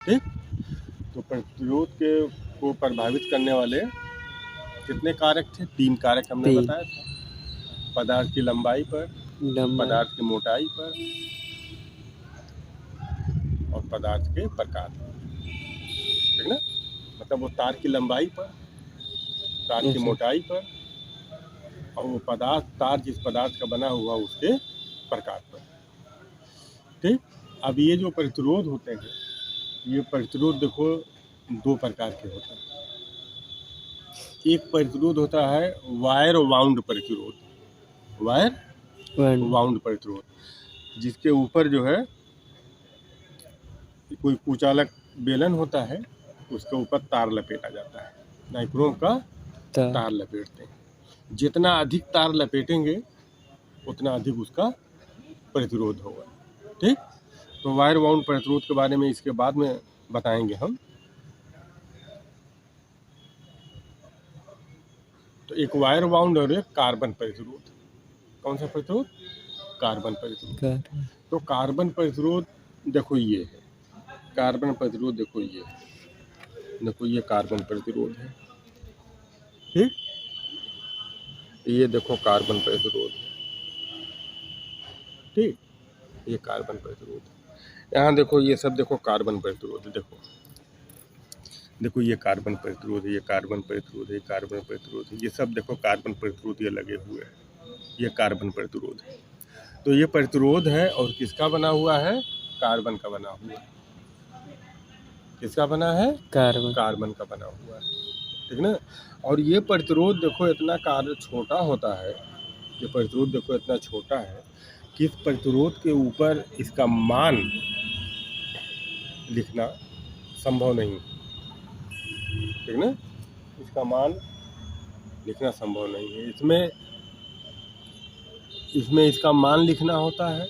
ठीक। तो प्रतिरोध के को प्रभावित करने वाले कितने कारक थे? 3 कारक हमने तीन। बताया था। पदार्थ की लंबाई पर, पदार्थ की मोटाई पर और पदार्थ के प्रकार पर, ठीक ना। मतलब वो तार की लंबाई पर, तार की मोटाई पर और वो पदार्थ, तार जिस पदार्थ का बना हुआ उसके प्रकार पर। ठीक। अब ये जो प्रतिरोध होते हैं, ये प्रतिरोध देखो 2 प्रकार के होते हैं। एक प्रतिरोध होता है वायर वाउंड प्रतिरोध, वायर वाउंड प्रतिरोध, जिसके ऊपर जो है कोई कुचालक बेलन होता है, उसके ऊपर तार लपेटा जाता है, नाइक्रोम का तार लपेटते हैं। जितना अधिक तार लपेटेंगे उतना अधिक उसका प्रतिरोध होगा। ठीक। तो वायर वाउंड प्रतिरोध के बारे में इसके बाद में बताएंगे हम। तो एक वायर बाउंड और एक कार्बन प्रतिरोध। कौन सा प्रतिरोध? कार्बन प्रतिरोध। तो कार्बन प्रतिरोध देखो ये है, कार्बन प्रतिरोध देखो ये है, देखो ये कार्बन प्रतिरोध है। ठीक। ये देखो कार्बन प्रतिरोध है। ठीक। ये कार्बन प्रतिरोध है। यहाँ देखो ये सब देखो कार्बन प्रतिरोध, देखो देखो ये कार्बन प्रतिरोध है, ये कार्बन प्रतिरोध है, ये कार्बन प्रतिरोध है, ये सब देखो कार्बन प्रतिरोध ये लगे हुए हैं, ये कार्बन प्रतिरोध है। तो ये प्रतिरोध है और किसका बना हुआ है? कार्बन का बना हुआ है। किसका बना है? कार्बन का बना हुआ है। ठीक ना। और ये प्रतिरोध देखो इतना कार्य छोटा होता है, ये प्रतिरोध देखो इतना छोटा है कि इस प्रतिरोध के ऊपर इसका मान लिखना संभव नहीं। ठीक ना। इसका मान लिखना संभव नहीं है। इसमें इसका मान लिखना होता है,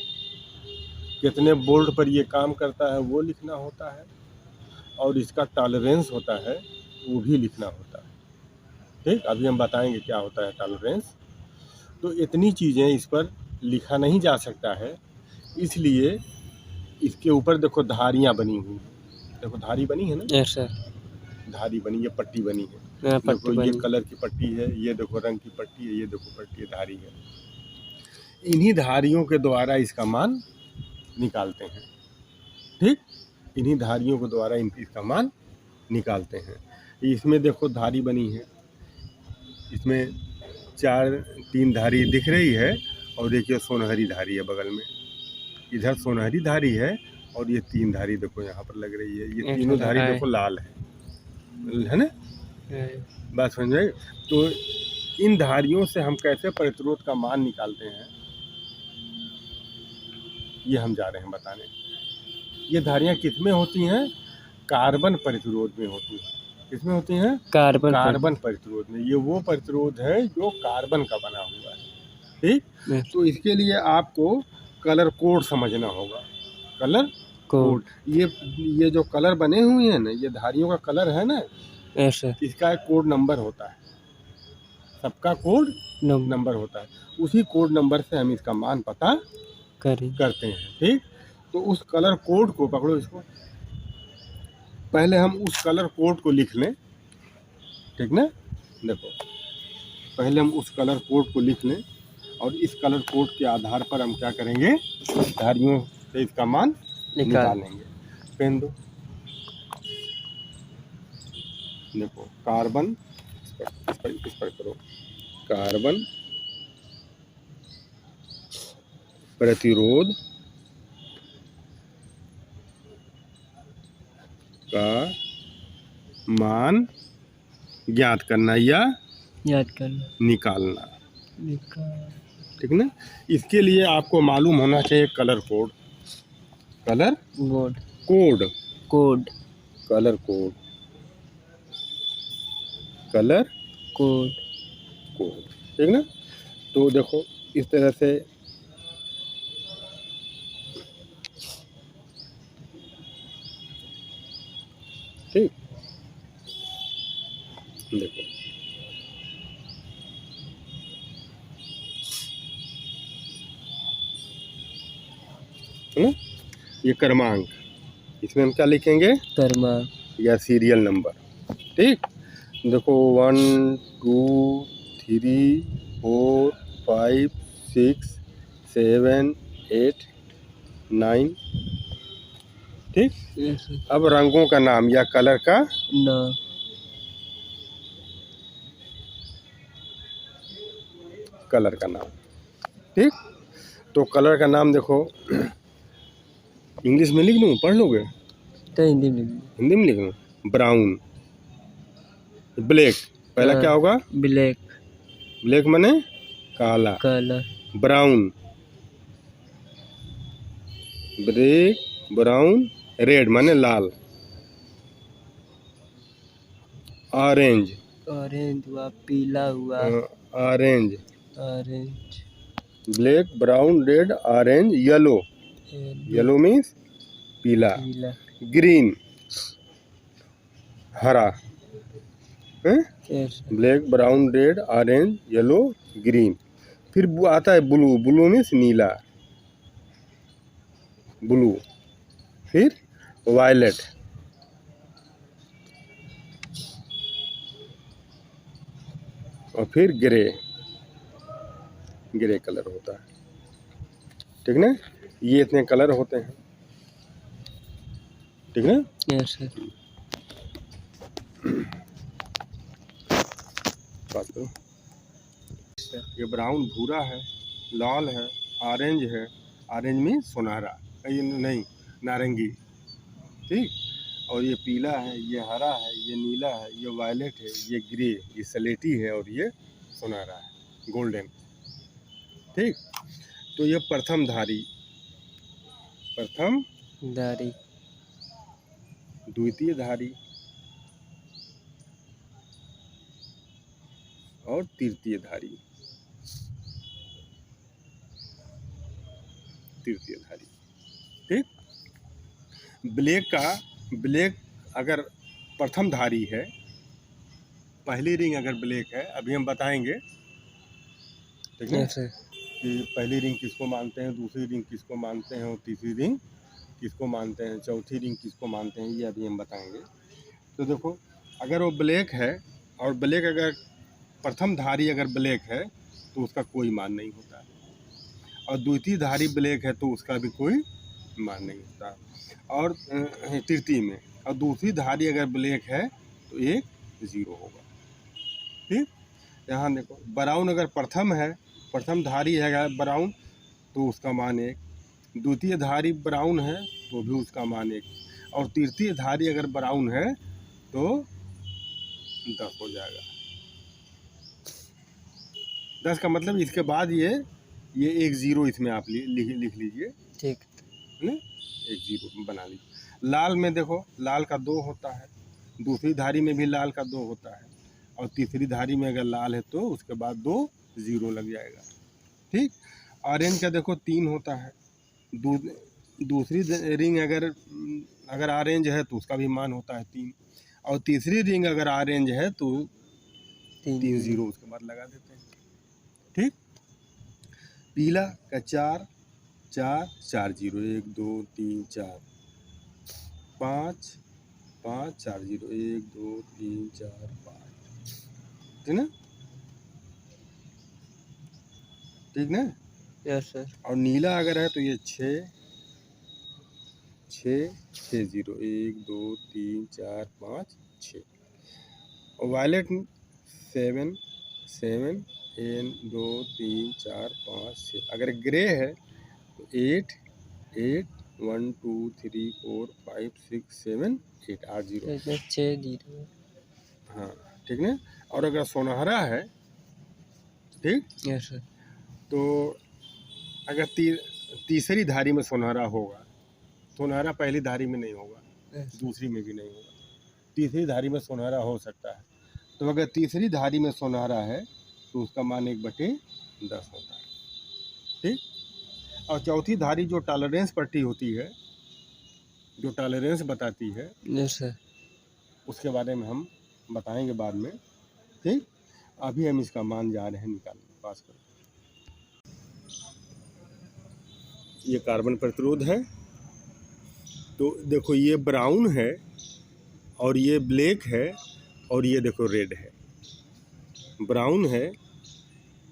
कितने वोल्ट पर ये काम करता है वो लिखना होता है, और इसका टॉलरेंस होता है वो भी लिखना होता है। ठीक। अभी हम बताएंगे क्या होता है टॉलरेंस। तो इतनी चीज़ें इस पर लिखा नहीं जा सकता है, इसलिए इसके ऊपर देखो धारियाँ बनी हुई, देखो धारी बनी है ना। Yes sir. धारी बनी, ये पट्टी बनी है, पट्टी देखो ये कलर की पट्टी है, ये देखो रंग की पट्टी है, ये देखो पट्टी है, धारी है। इन्हीं धारियों के द्वारा इसका मान निकालते हैं। ठीक। इन्हीं धारियों के द्वारा इसका मान निकालते हैं। इसमें देखो धारी बनी है, इसमें 3 धारी दिख रही है, और देखिए सोनहरी धारी है बगल में, इधर सोनहरी धारी है और ये 3 धारी देखो यहाँ पर लग रही है, ये तीनों धारी देखो लाल है ना। बात समझ में? तो इन धारियों से हम कैसे प्रतिरोध का मान निकालते हैं ये हम जा रहे हैं बताने। ये धारियाँ किस में होती हैं? कार्बन प्रतिरोध में होती हैं। किसमें होती हैं? कार्बन प्रतिरोध में। ये वो प्रतिरोध है जो कार्बन का बना हुआ है। ठीक। तो इसके लिए आपको कलर कोड समझना होगा। कलर कोड, ये जो कलर बने हुए हैं ना, ये धारियों का कलर है ना, इसका एक कोड नंबर होता है, सबका कोड नंबर होता है। उसी कोड नंबर से हम इसका मान पता करते हैं। ठीक। तो उस कलर कोड को पकड़ो, इसको पहले हम उस कलर कोड को लिख लें। ठीक ना। देखो पहले हम उस कलर कोड को लिख लें, और इस कलर कोड के आधार पर हम क्या करेंगे? धारियों से इसका मान निकालेंगे। पेन दो। देखो कार्बन, इस पर करो, कार्बन प्रतिरोध का मान ज्ञात करना या निकालना। ठीक ना। इसके लिए आपको मालूम होना चाहिए colour code, colour code, colour code, colour code. ठीक ना। तो देखो इस तरह से ठीक। देखो है ना, ये क्रमांक, इसमें हम क्या लिखेंगे? क्रमांक या सीरियल नंबर। ठीक, देखो 1 2 3 4 5 6 7 8 9। ठीक, यस सर। अब रंगों का नाम या कलर का नाम कलर का नाम। ठीक, तो कलर का नाम देखो इंग्लिश में लिख लूँ, पढ़ लोगे? तो हिंदी में हिंदी में लिख लूँ। ब्राउन, ब्लैक, पहला क्या होगा? ब्लैक, ब्लैक माने काला। काला, ब्राउन, ब्लैक, ब्राउन, रेड माने लाल। ऑरेंज, ऑरेंज हुआ, पीला हुआ, orange, orange, black, brown, red, orange, yellow. Yellow means पीला। पीला, ग्रीन, हरा। Yes black, brown, red, orange, yellow, green. फिर आता है ब्लू, ब्लू मीन्स नीला, ब्लू। फिर वायलेट, और फिर ग्रे, ग्रे कलर होता है। ठीक ना, ये इतने कलर होते हैं। ठीक ना, यस सर। बात करो। ये ब्राउन भूरा है, लाल है, ऑरेंज है। ऑरेंज में सुनहरा, ये नहीं नारंगी। ठीक, और ये पीला है, ये हरा है, ये नीला है, ये वायलेट है, ये ग्रे, ये सलेटी है, और ये सुनहरा है, गोल्डन। ठीक, तो ये प्रथम धारी, प्रथम धारी, द्वितीय धारी और तृतीय धारी। तृतीय धारी। ठीक, ब्लैक अगर प्रथम धारी है, पहली रिंग अगर ब्लैक है, अभी हम बताएंगे। ठीक है कि पहली रिंग किसको मानते हैं, दूसरी रिंग किसको मानते हैं, और तीसरी रिंग किसको मानते हैं, चौथी रिंग किसको मानते हैं, ये अभी हम बताएंगे। तो देखो, अगर वो ब्लैक है, और ब्लैक अगर प्रथम धारी अगर ब्लैक है तो उसका कोई मान नहीं होता है, और द्वितीय धारी ब्लैक है तो उसका भी कोई मान नहीं होता, और तृतीय में, और दूसरी धारी अगर ब्लैक है तो एक 0 होगा। ठीक, यहाँ देखो, ब्राउन अगर प्रथम है, प्रथम धारी है अगर ब्राउन, तो उसका मान 1। द्वितीय धारी ब्राउन है तो भी उसका मान 1, और तृतीय धारी अगर ब्राउन है तो 10 हो जाएगा। 10 का मतलब इसके बाद ये एक 0 इसमें आप लिख लीजिए। ठीक है, एक 0 बना लीजिए। लाल में देखो, लाल का 2 होता है, दूसरी धारी में भी लाल का 2 होता है, और तीसरी धारी में अगर लाल है तो उसके बाद 2 0 लग जाएगा। ठीक, ऑरेंज का देखो 3 होता है, दूसरी रिंग अगर ऑरेंज है तो उसका भी मान होता है 3, और तीसरी रिंग अगर ऑरेंज है तो 3 0 उसके बाद लगा देते हैं। ठीक, पीला का 4 4 4 0 1 2 3 4 5 5 4 0 1 2 3 4 5। ठीक ना, ठीक ना। Yes sir. और नीला अगर है तो ये 6 6 6 0 1 2 3 4 5 6, और वायलेट 7 7 1 2 3 4 5 6। अगर ग्रे है तो 8 8 1 2 3 4 5 6 7 8 8 0। 6 0। हाँ, ठीक ना। और अगर सुनहरा है, ठीक, यस सर। तो अगर तीसरी धारी में सुनहरा होगा, सुनहरा पहली धारी में नहीं होगा, दूसरी में भी नहीं होगा, तीसरी धारी में सुनहरा हो सकता है। तो अगर तीसरी धारी में सुनहरा है तो उसका मान 1/10 होता है। ठीक, और चौथी धारी जो टॉलरेंस पट्टी होती है, जो टॉलरेंस बताती है, यस सर, उसके बारे में हम बताएंगे बाद में। ठीक, अभी हम इसका मान जा रहे हैं निकालने, पास करो। ये कार्बन प्रतिरोध है। तो देखो ये ब्राउन है और ये ब्लैक है और ये देखो रेड है। ब्राउन है,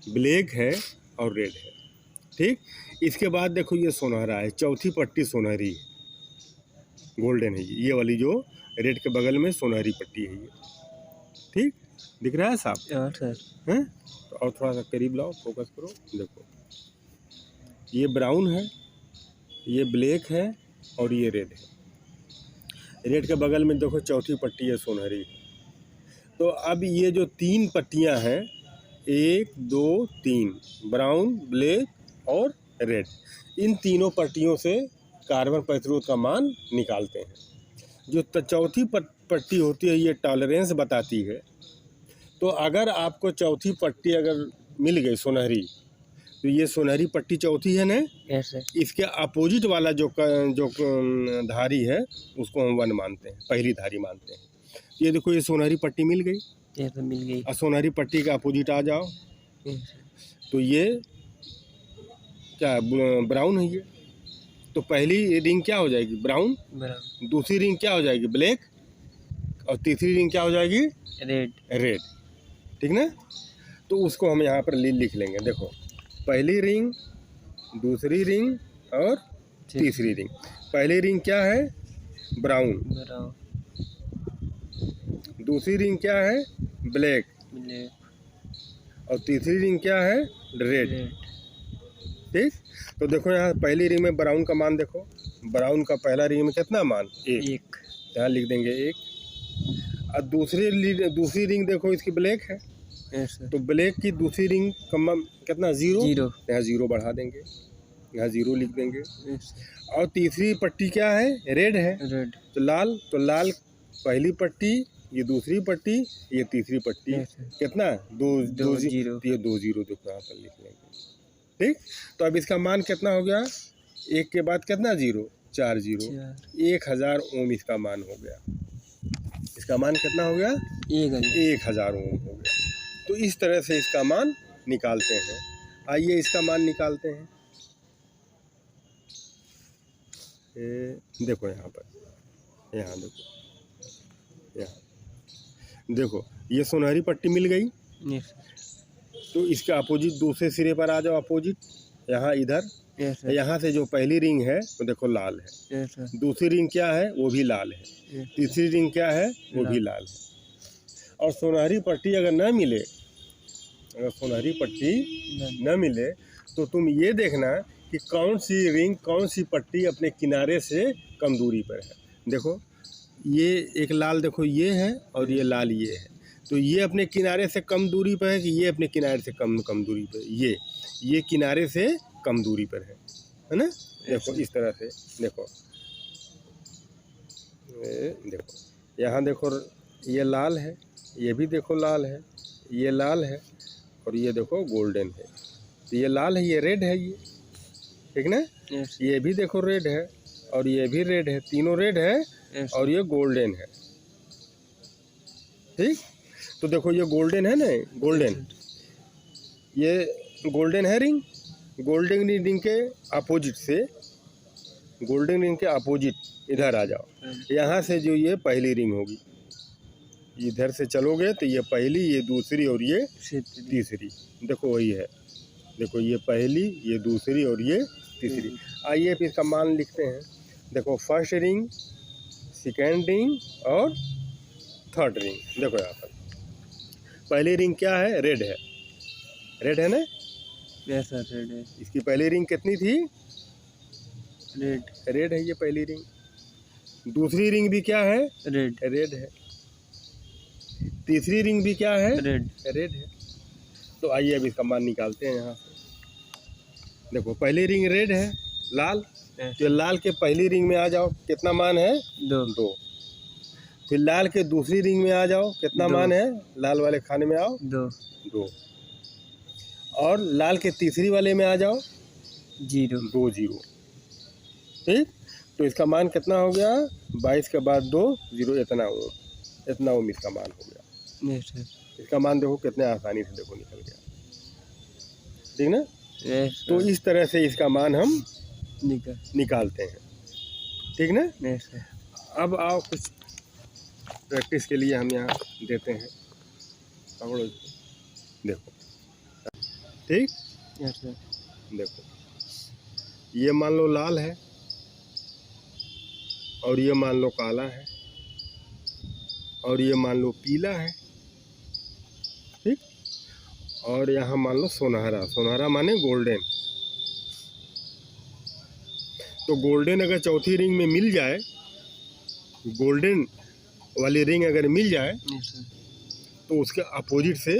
ब्लैक है और रेड है। ठीक, इसके बाद देखो ये सुनहरा है, चौथी पट्टी सुनहरी है, गोल्डन है ये वाली जो रेड के बगल में सुनहरी पट्टी है ये। ठीक, दिख रहा है साहब? हाँ सर। हैं? तो और थोड़ा सा करीब लाओ, फोकस करो। देखो ये ब्राउन है, ये ब्लैक है और ये रेड है। रेड के बगल में देखो चौथी पट्टी है सुनहरी। तो अब ये जो तीन पट्टियां हैं, 1 2 3, ब्राउन, ब्लैक और रेड, इन तीनों पट्टियों से कार्बन प्रतिरोध का मान निकालते हैं। जो चौथी पट्टी होती है ये टॉलरेंस बताती है। तो अगर आपको चौथी पट्टी अगर मिल गई सुनहरी, तो ये सुनहरी पट्टी चौथी है ना, यस सर। इसके अपोजिट वाला जो धारी है उसको हम 1 मानते हैं, पहली धारी मानते हैं। ये देखो ये सुनहरी पट्टी मिल गई, ये तो मिल गई। और सुनहरी पट्टी का अपोजिट आ जाओ, यस सर। तो ये क्या है? ब्राउन है ये। तो पहली रिंग क्या हो जाएगी? ब्राउन। ब्राउन। दूसरी रिंग क्या हो जाएगी? ब्लैक। और तीसरी रिंग क्या हो जाएगी? रेड। रेड। ठीक ना? तो उसको हम यहाँ पर लिख लेंगे। देखो पहली रिंग, दूसरी रिंग और तीसरी रिंग। पहली रिंग क्या है? ब्राउन। ब्राउन। दूसरी रिंग क्या है? ब्लैक। ब्लैक। और तीसरी रिंग क्या है? रेड। ठीक, तो देखो यहाँ पहली रिंग में ब्राउन का मान देखो, ब्राउन का पहला रिंग में कितना मान? 1। यहाँ लिख देंगे 1। और दूसरी रिंग देखो इसकी ब्लैक है, यस सर। तो ब्लैक की दूसरी रिंग का कितना? 0। यहाँ 0 बढ़ा देंगे, यहाँ 0 लिख देंगे। यस। और तीसरी पट्टी क्या है? रेड है। रेड। तो लाल पहली पट्टी, ये दूसरी पट्टी, ये तीसरी पट्टी। कितना? 2 0। ये 2 0 देखो यहाँ पर लिख लेंगे। ठीक, तो अब इसका मान कितना हो गया? 1 के बाद कितना 0? 4 0। 1000 ओम इसका मान हो गया। इसका मान कितना हो गया? 1000 ओम हो गया। तो इस तरह से इसका मान निकालते हैं। आइए इसका मान निकालते हैं। देखो यहाँ पर, यहाँ देखो, यहाँ देखो ये सुनहरी पट्टी मिल गई। यस। तो इसके अपोजिट दूसरे सिरे पर आ जाओ, अपोजिट यहाँ इधर। यस। यहाँ से जो पहली रिंग है वो देखो लाल है। Yes sir. दूसरी रिंग क्या है? वो भी लाल है। तीसरी रिंग क्या है? वो भी लाल है। और सुनहरी पट्टी अगर न मिले, अगर सुनहरी पट्टी न मिले, तो तुम ये देखना कि कौन सी रिंग, कौन सी पट्टी अपने किनारे से कम दूरी पर है। देखो ये एक लाल देखो ये है और ये लाल ये है। तो ये अपने किनारे से कम दूरी पर है कि ये अपने किनारे से कम दूरी पर? ये किनारे से कम दूरी पर है ना? देखो इस तरह से देखो, देखो यहाँ देखो ये लाल है, ये भी देखो लाल है, ये लाल है और ये देखो गोल्डन है। तो ये लाल है, ये रेड है, ये ठीक ना? ये भी देखो रेड है और ये भी रेड है, तीनों रेड है और ये गोल्डन है। ठीक, तो देखो ये गोल्डन है ना, गोल्डन, ये गोल्डन है रिंग। गोल्डन रिंग के अपोजिट से, गोल्डन रिंग के अपोजिट इधर आ जाओ। यहाँ से जो ये पहली रिंग होगी, इधर से चलोगे तो ये पहली, ये दूसरी और ये तीसरी। देखो वही है, देखो ये पहली, ये दूसरी और ये तीसरी। आइए फिर इसका मान लिखते हैं। देखो फर्स्ट रिंग, सेकेंड रिंग और थर्ड रिंग। देखो यहाँ पर पहली रिंग क्या है? रेड है, रेड है ना? यस सर, रेड है। इसकी पहली रिंग कितनी थी? रेड। रेड है ये पहली रिंग। दूसरी रिंग भी क्या है? रेड। रेड है। तीसरी रिंग भी क्या है? रेड। रेड है। तो आइए अब इसका मान निकालते हैं। यहाँ से देखो पहली रिंग रेड है, लाल, तो लाल के पहली रिंग में आ जाओ, कितना मान है? 2। फिर लाल के दूसरी रिंग में आ जाओ, कितना मान है? लाल वाले खाने में आओ, 2। और लाल के तीसरी वाले में आ जाओ, 0। 2 0। ठीक, तो इसका मान कितना हो गया? 22 के बाद 2 0, इतना ओम इसका मान हो गया। Yes sir. इसका मान देखो कितने आसानी से देखो निकल गया, ठीक ना? यस। तो इस तरह से इसका मान हम निकालते निकालते हैं। ठीक ना। Yes sir. अब आओ कुछ प्रैक्टिस के लिए हम यहाँ देते हैं, पकड़ो देखो, ठीक। Yes sir. देखो ये मान लो लाल है और ये मान लो काला है और ये मान लो पीला है, ठीक। और यहाँ मान लो सुनहरा, सुनहरा माने गोल्डन। तो गोल्डन अगर चौथी रिंग में मिल जाए, गोल्डन वाली रिंग अगर मिल जाए यस सर। तो उसके अपोजिट से,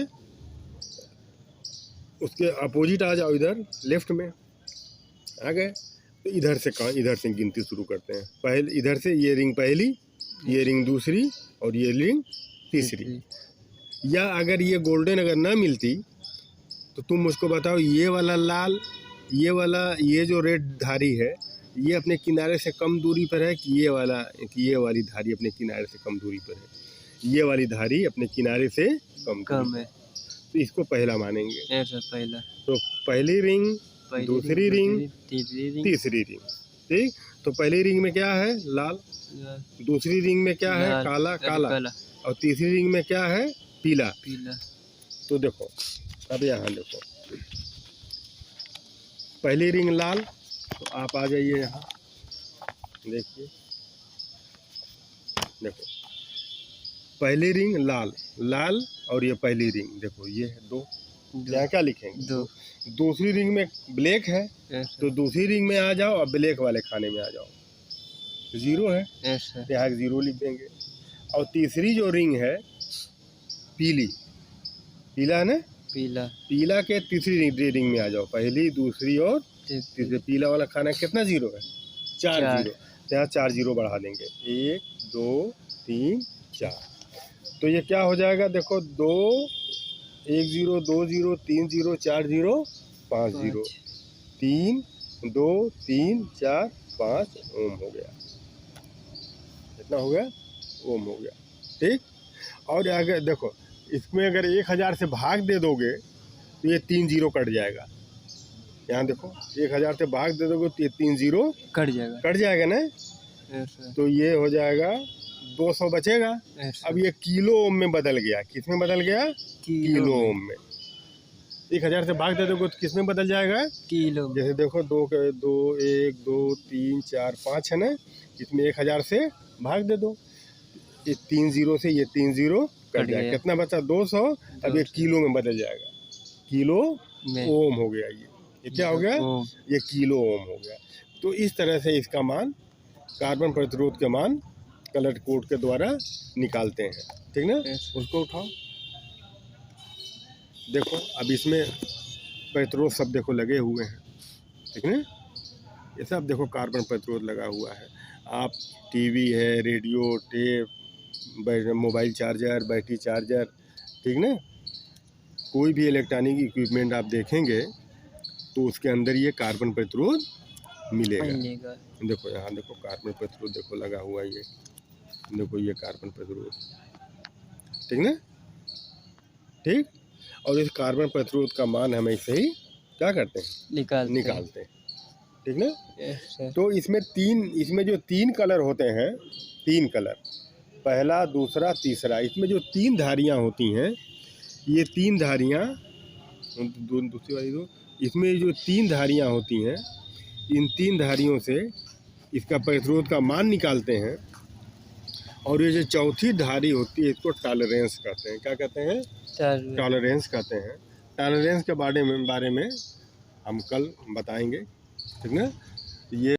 उसके अपोजिट आ जाओ, इधर लेफ्ट में आ गए तो इधर से गिनती शुरू करते हैं। पहले इधर से ये रिंग पहली, ये रिंग दूसरी और ये रिंग तीसरी। या अगर ये गोल्डन अगर ना मिलती तो तुम मुझको बताओ, ये वाला लाल, ये वाला, ये जो रेड धारी है ये अपने किनारे से कम दूरी पर है कि ये वाला, कि ये वाली धारी अपने किनारे से कम दूरी पर है? ये वाली धारी अपने किनारे से कम है, तो इसको पहला मानेंगे। Yes sir. पहला। तो पहली रिंग, दूसरी रिंग, तीसरी रिंग, ठीक। तो पहली रिंग में क्या है? लाल। दूसरी रिंग में क्या है? काला, काला। और तीसरी रिंग में क्या है? पीला, पीला। तो देखो अब यहाँ देखो, पहली रिंग लाल, तो आप आ जाइए यहाँ, देखिए देखो पहली रिंग लाल, लाल और ये पहली रिंग देखो, ये है दो, यहाँ क्या लिखेंगे? दो। दूसरी रिंग में ब्लैक है तो दूसरी रिंग में आ जाओ और ब्लैक वाले खाने में आ जाओ, जीरो है, यहाँ जीरो लिख देंगे। और तीसरी जो रिंग है पीली, पीला है ना, पीला, पीला के तीसरी रिंग में आ जाओ, पहली, दूसरी और तीसरी। पीला वाला खाना कितना जीरो है? 4 जीरो, यहाँ 4 जीरो बढ़ा देंगे, 1 2 3 4। तो ये क्या हो जाएगा? देखो 2 1 0 2 0 3 0 4 0 5 0 3 2 3 4 5 ओम हो गया। कितना हो गया? ओम हो गया, ठीक। और अगर देखो इसमें अगर 1000 से भाग दे दोगे तो ये 3 जीरो कट जाएगा। यहाँ देखो 1000 से भाग दे दोगे तो ये 3 जीरो कट जाएगा ना। तो ये हो जाएगा 200 बचेगा। अब ये किलो ओम में बदल गया, किस में बदल गया? किलो ओम में। 1000 से भाग दे दोगे तो किस में बदल जाएगा? किलो। जैसे देखो 2 1 2 3 4 5 है ना, इसमें 1000 से भाग दे दो, ये 3 जीरो से ये 3 जीरो कट जाएगा, कितना बचा? 200। अब ये किलो में बदल जाएगा, किलो ओम हो गया। ये क्या हो गया? ये किलो ओम हो गया। तो इस तरह से इसका मान, कार्बन प्रतिरोध के मान कलर कोड के द्वारा निकालते हैं, ठीक ना। उसको उठाओ, देखो अब इसमें प्रतिरोध सब देखो लगे हुए हैं, ठीक ना। ये सब देखो कार्बन प्रतिरोध लगा हुआ है। आप टीवी है, radio, tape, mobile charger, battery charger, ठीक ना, कोई भी इलेक्ट्रॉनिक इक्विपमेंट आप देखेंगे तो उसके अंदर ये कार्बन प्रतिरोध मिलेगा। देखो यहाँ देखो कार्बन प्रतिरोध देखो लगा हुआ, ये देखो ये कार्बन प्रतिरोध, ठीक ना, ठीक। और इस कार्बन प्रतिरोध का मान हम ऐसे ही क्या करते हैं? निकालते हैं, ठीक ना। तो इसमें जो 3 कलर होते हैं, 3 कलर, पहला, दूसरा, तीसरा, इसमें जो 3 धारियाँ होती हैं, ये 3 धारियाँ, दूसरी वाली दो, इसमें जो 3 धारियाँ होती हैं, इन 3 धारियों से इसका प्रतिरोध का मान निकालते हैं। और ये जो चौथी धारी होती है इसको टॉलरेंस कहते हैं। क्या कहते हैं? टॉलरेंस कहते हैं। टॉलरेंस के बारे में हम कल बताएंगे, ठीक ना। ये